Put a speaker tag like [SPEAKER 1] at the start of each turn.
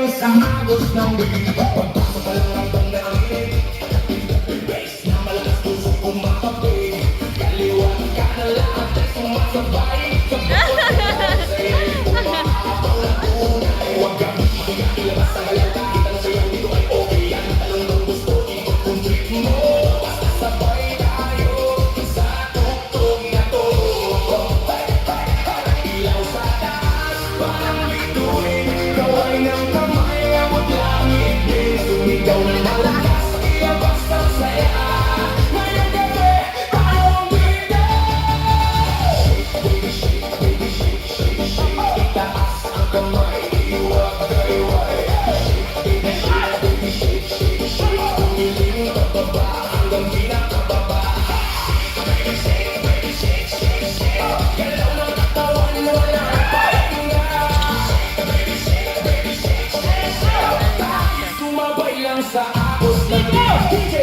[SPEAKER 1] lang sa agos ng bibig. Pagpasok pa lang ng pandaig, base na malakas puso kumakabig. Kaliwa ka na lang at ay sumasabay. Sa bawat mo sa'yo umahapang na tunay. Huwag kang makiyak, ilabas ang halata. Kita na sa'yo, dito ay okay yan. Talong ng gusto, ikot kung trip mo. Basta sabay tayo sa tuktok na to. Ilaw sa taas, parang bituin. Kaway ng kamay, abot langit din. Sumigaw ng malakas, ilabas ang saya. Ngayong gabi, tayo ang bida. Baby shake, baby shake, shake, shake. Itaas ang kamay, iwag kayway. Baby shake, baby shake, shake, shake. Tumiling pababa hanggang pinakababa. Baby shake, baby shake, shake, shake. Galaw ng katawan, wala na pahinga. Baby shake, baby shake, shake, shake. Sumabay lang sa agos ng DJ.